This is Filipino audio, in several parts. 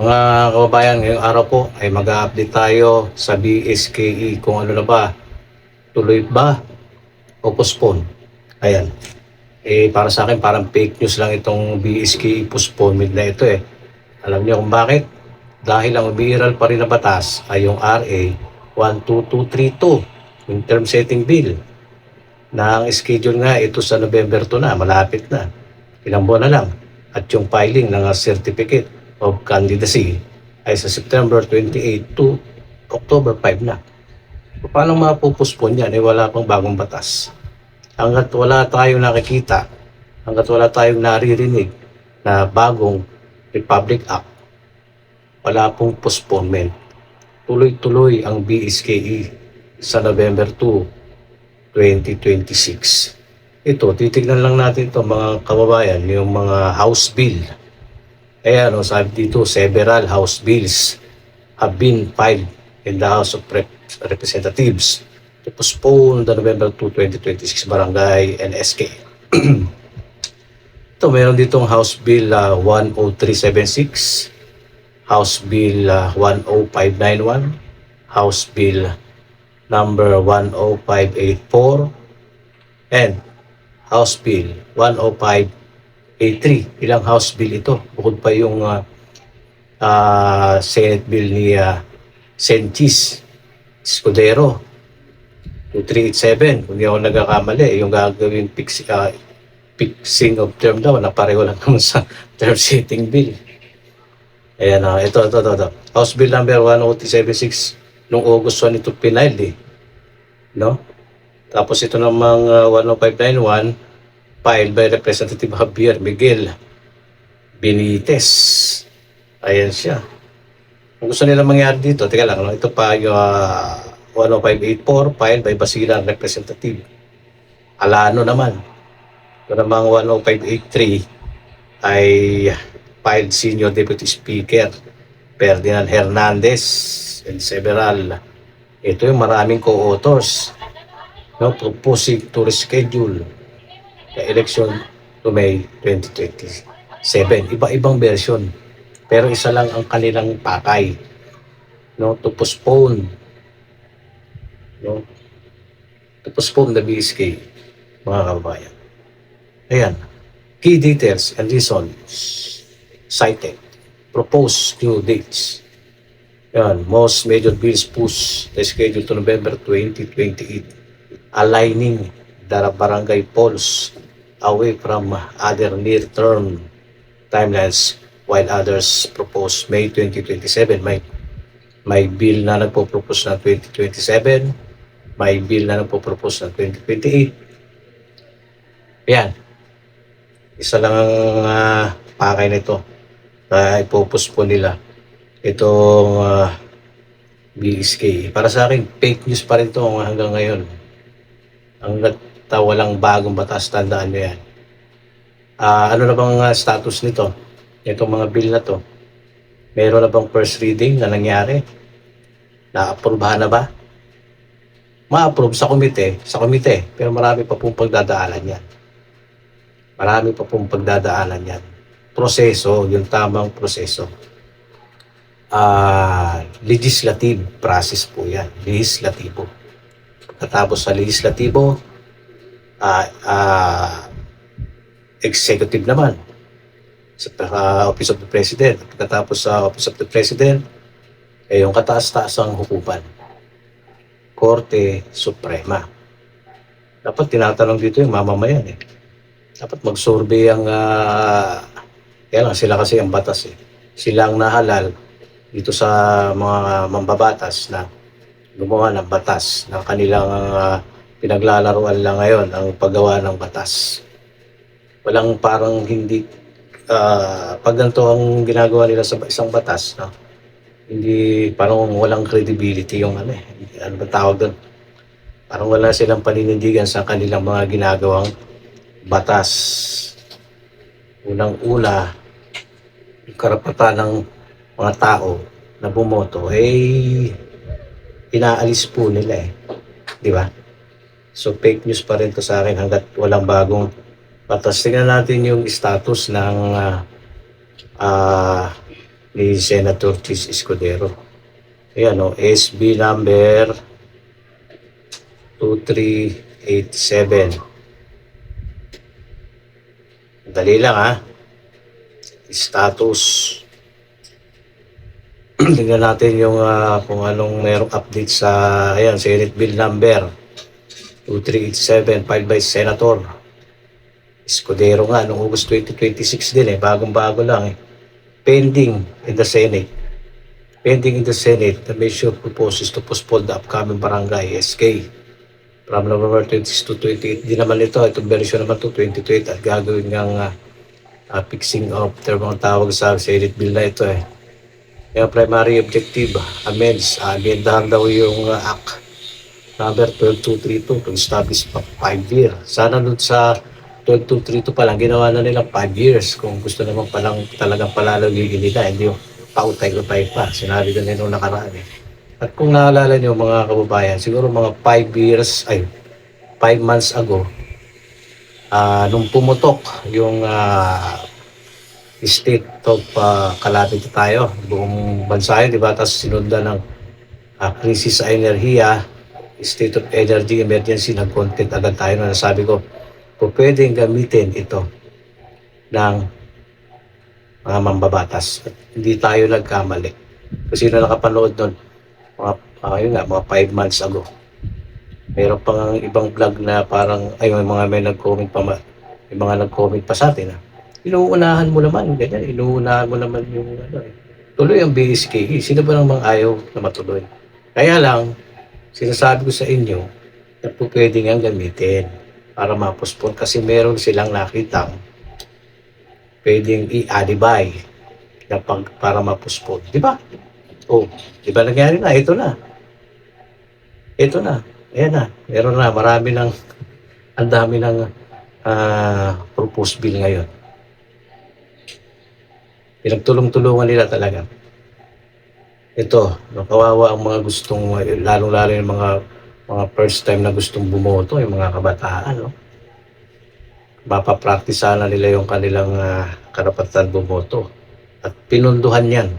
Mga kababayan, ngayong araw po ay mag-a-update tayo sa BSKE kung ano na ba, tuloy ba o postpone. Ayan. Para sa akin, parang fake news lang itong BSKE postponement na ito eh. Alam niyo kung bakit? Dahil ang umiiral pa rin na batas ay yung RA 12232, yung term setting bill, na ang schedule nga ito sa November 2 na, malapit na. Ilang buwan na lang. At yung filing ng Certificate of Candidacy ay sa September 28 to October 5 na. Paano mapupuspon yan? Wala pang bagong batas. Hanggat wala tayong nakikita, hanggat wala tayong naririnig na bagong Republic Act, wala pong postponement. Tuloy-tuloy ang BSKE sa November 2, 2026. Ito, titignan lang natin ito mga kababayan, yung mga House Bill. Ayan, sabi dito, several House Bills have been filed in the House of Representatives to postpone the November 2, 2026 Barangay NSK. Ito, meron ditong House Bill 10376, House Bill 10591, House Bill number 10584, and House Bill 10583. Ilang House Bill ito? Bukod pa yung Senate Bill ni Senchis Escudero 2387. Kung di ako nagkakamali, yung gagawin fixing of term daw na pareho lang naman sa term setting bill. Ayan, ito. House Bill number 10376 noong August 1 ito piniled eh. No? Tapos ito namang 10591 filed by Representative Javier Miguel Benitez. Ayan siya. Kung gusto nila mangyari dito, teka lang, no? Ito pa yung 10584 filed by Basilan Representative Alano naman. Ito namang 10583 ay filed Senior Deputy Speaker Ferdinand Hernandez and several. Ito yung maraming co-authors, no, proposing to reschedule the election to May 2027. Iba-ibang version. Pero isa lang ang kanilang pakay, no, to postpone, no, to postpone the BSK, mga kababayan. Ayan. Key details and reasons cited. Proposed new dates. Ayan. Most major bills push the schedule to November 2028, aligning the barangay polls away from other near-term timelines, while others propose May 2027. May bill na nagpo-propose ng 2027, may bill na nagpo-propose ng 2028. Ayan. Isa lang ang pakay nito na ipopostpone nila itong BSK. Para sa akin, fake news pa rin ito hanggang ngayon. Hanggat walang bagong batas, tandaan nyo yan. Ano na bang status nito? Itong mga bill na to, meron na bang first reading na nangyari? Na-aprobahan na ba? Ma-approve sa komite, pero marami pa pong pagdadaanan yan. Proseso, yung tamang proseso. Legislative process po yan. Legislatibo. Pagkatapos sa legislatibo, executive naman sa Office of the President. Pagkatapos sa Office of the President, yung kataas-taasang hukuman, Korte Suprema. Dapat tinatanong dito yung mamamayan eh. Dapat mag-survey ang kaya lang sila kasi ang batas eh. Sila ang nahalal dito sa mga mambabatas na gumawa ng batas na kanilang pinaglalaruan lang ngayon ang paggawa ng batas. Walang parang hindi pag ganito ang ginagawa nila sa isang batas, no? Hindi, parang walang credibility yung ano ba tawag doon? Parang wala silang paninindigan sa kanilang mga ginagawang batas. Unang-una, yung karapatan ng mga tao na bumoto inaalis po nila eh. Di ba? So fake news pa rin to sa akin hanggat walang bagong batas. Tingnan natin yung status ng ni Senator Chis Escudero. Ayan o, SB number 2387. Dali lang ha. Status. Tingnan natin yung kung anong merong update sa ayan, Senate Bill number 2387 filed by Senator Escudero nga noong August 2026 din bagong-bago lang Pending in the Senate. Pending in the Senate, the measure proposes to postpone the upcoming barangay SK from November 26 to 28. Di naman itong version naman to 2028 at gagawin ng fixing of term ang tawag sa Senate Bill na ito Yung primary objective, amendahan daw yung Act number 12232 to establish 5 years. Sana doon sa 12232 pa lang, ginawa na nilang 5 years. Kung gusto naman palang talagang palalagigin nila, hindi yung pautay-utay pa. Sinabi na nila nakaraan At kung naalala niyo mga kababayan, siguro mga 5 months ago, nung pumutok yung state of calamity tayo, buong bansa di ba? Tapos sinundan ng krisis sa enerhiya, state of energy emergency, nag-content agad tayo na nasabi ko, kung pwedeng gamitin ito ng mga mambabatas. At hindi tayo nagkamali. Kasi sino nakapanood nun, mga 5 months ago. Meron pang ibang vlog na parang, may nag-comment pa, may mga nag-comment pa sa atin inuunahan mo naman, ganyan, inuunahan mo naman yung tuloy ang BSKE. Sino ba namang ayaw na matuloy? Kaya lang, sinasabi ko sa inyo na po pwede nga gamitin para mapospon kasi meron silang nakitang pwedeng i-alibay na para mapospon. Di ba? Di ba nangyari na? Ito na. Ayan na. Meron na. Ang dami ng proposed bill ngayon. Pinagtulong-tulungan nila talaga. Ito, kawawa ang mga gustong, lalong-lalo yung mga first time na gustong bumoto, yung mga kabataan. Mapapraktisa na nila yung kanilang karapatan bumoto. At pinunduhan yan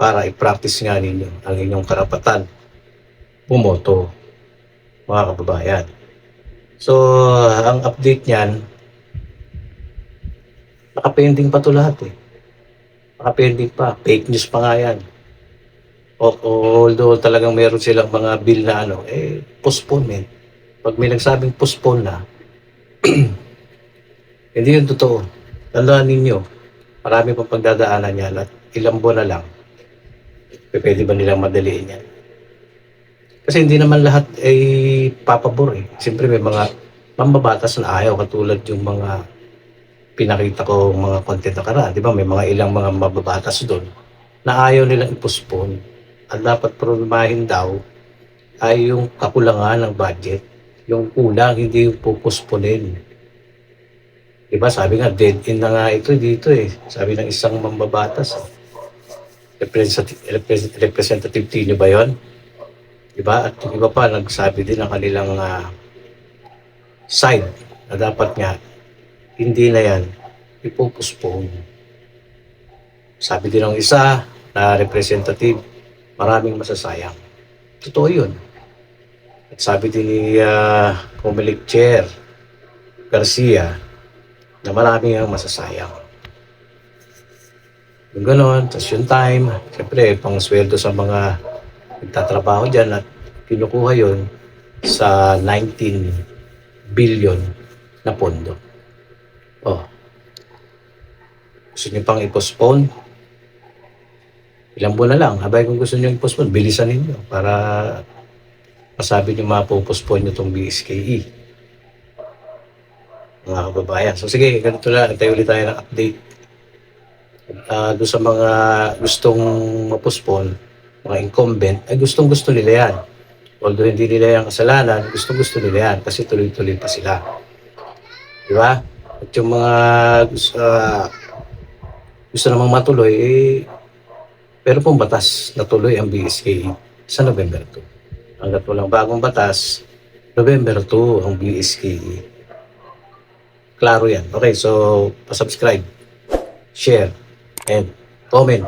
para i-practice nga ninyo ang inyong karapatan bumoto, mga kababayan. So, ang update niyan, nakapending pa ito lahat Nakapending pa. Fake news pa nga yan. Although talagang meron silang mga bill na postponement. Pag may nagsabing postpone na, hindi yun totoo. Tandaan ninyo, marami pang pagdadaanan yan at ilang buwan na lang, pwede ba nilang madaliin yan? Kasi hindi naman lahat ay papabor Siyempre may mga mambabatas na ayaw katulad yung mga pinakita ko mga content na karaan. Di ba may mga ilang mga mababatas doon na ayaw nilang i-postpone. Ang dapat problemahin daw ay yung kakulangan ng budget. Yung kulang, hindi yung pupostponin. Di ba sabi nga, dead end na nga ito dito Sabi ng isang mambabatas. Representative Tino ba yun? Di ba? At yung iba pa, nagsabi din ng kanilang side na dapat nga hindi na yan ipopospone. Sabi din ng isa na representative, maraming masasayang. Totoo yun. At sabi din ni Comelec Chair Garcia na maraming ang masasayang. Yung gano'n, tapos yung time, siyempre pang sweldo sa mga nagtatrabaho dyan at kinukuha yun sa 19 billion na pondo. Gusto nyo pang i-postpone? Ilang buwan na lang. Habay kung gusto nyo i-postpone, bilisan ninyo para masabi nyo mapopostpone nyo itong BSKE. Mga kababayan. So sige, ganito lang. Tayo ulit tayo ng update. Doon sa mga gustong ma-postpone, mga incumbent, ay gustong-gusto nila yan. Although hindi nila yung kasalanan, gustong-gusto nila yan kasi tuloy-tuloy pa sila. Di ba? At yung mga gusto namang matuloy, pero pong batas na tuloy ang BSKE sa November 2. Hanggat walang bagong batas, November 2 ang BSKE. Klaro yan. Okay, so, pa-subscribe, share, and comment